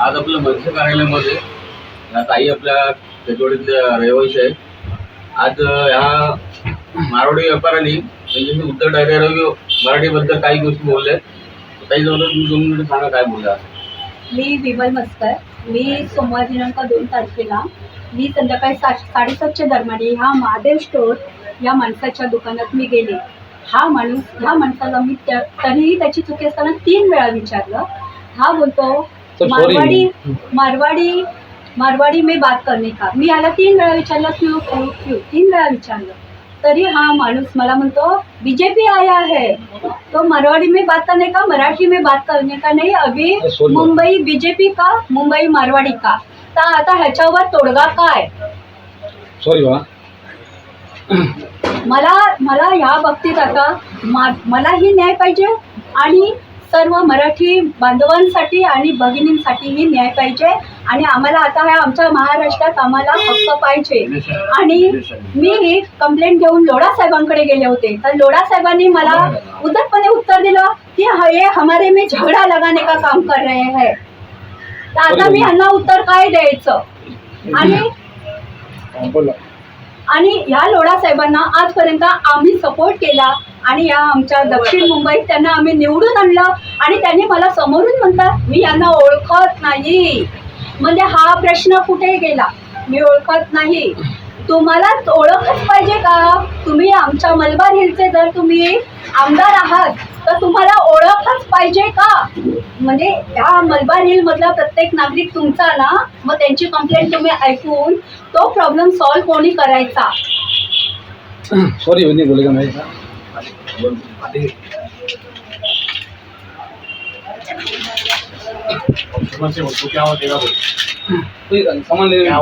आज आपल्या मनसे कार्यालयामध्ये या ताई आपल्या खेतवाडीतल्या रहिवासी आहे. आज ह्या मारवाडी व्यापाऱ्यांनी त्यांच्याशी उत्तर डायरेक्ट मराठीबद्दल काही गोष्टी बोलल्या. ताई जवळ तुम्ही 2 मिनिटं सांगा काय बोलला. मी विमल मस्कर. मी सोमवार दिनांक 2 तारखेला मी संध्याकाळी 7:30च्या दरम्यान ह्या महादेव स्टोर या माणसाच्या दुकानात मी गेले. ह्या माणसाला मी तरीही त्याची चुकी असताना 3 वेळा विचारलं. हा बोलतो मारवाडी में बात करने का. मी याला 3 वेळा विचारलं क्यों 3 वेळा विचारलं. तरी हा माणूस मला म्हणतो बीजेपी आया है तो मरवाड़ी में बात करने का, मराठी में बात करने का नहीं. अभी मुंबई बीजेपी का, मुंबई मारवाडी का. तर आता ह्याच्यावर तोडगा काय. सॉरी मला ह्या बाबतीत आता मलाही न्याय पाहिजे आणि सर्व मराठी बांधवांसाठी आणि भगिनींसाठीही न्याय पाहिजे. आणि आम्हाला आता ह्या आमच्या महाराष्ट्रात आम्हाला हक्क पाहिजे. आणि मी ही कंप्लेंट घेऊन लोढा साहेबांकडे गेले होते. तर लोढा साहेबांनी मला उद्धटपणे उत्तर दिलं की हे हमारे में झगडा लगाने का काम कर रहे हैं. तर आता मी ह्यांना उत्तर काय द्यायचं. आणि ह्या लोढा साहेबांना आजपर्यंत आम्ही सपोर्ट केला आणि या आमच्या दक्षिण मुंबईत त्यांना आम्ही निवडून आणलं. आणि त्यांनी मला समोरून म्हणतात मी यांना ओळखत नाही. म्हणजे हा प्रश्न कुठे गेला. मी ओळखत नाही. तुम्हाला ओळखच पाहिजे का. तुम्ही आमच्या मलबार हिलचे जर तुम्ही आमदार आहात तर तुम्हाला ओळखच पाहिजे का. म्हणजे ह्या मलबार हिल मधला प्रत्येक नागरिक तुमचा ना. मग त्यांची कंप्लेंट तुम्ही ऐकून तो प्रॉब्लेम सॉल्व्ह कोणी करायचा. सॉरी नहीं बोलेगा मैं क्या होगा कोई सामान लेना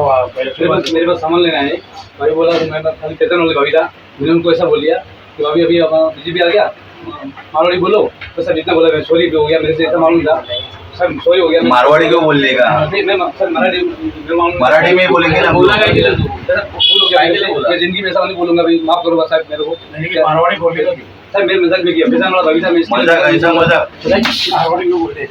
मेरे पास सामान लेना है. भाई बोला तो मैं खाली चेतन वाले भाभी था. मैंने उनको ऐसा बोल दिया कि भाभी अभी बीजेपी आ गया मारवाड़ी बोलो. तो सर इतना बोला सॉरी हो गया मेरे से ऐसा मालूम था सर. सॉरी हो गया. मारवाड़ी क्यों बोलने का. मैं सर मराठी में बोलेंगे ना. बोला क्या मैं जिंदगी में ऐसा नहीं बोलूंगा भाई. माफ करो साहब मेरे को. मारवाड़ी बोलने का सर मेरे मजाक में किया. पैसा वाला भाभी था. मजाक ऐसा मजाक मारवाड़ी क्यों बोलते हैं.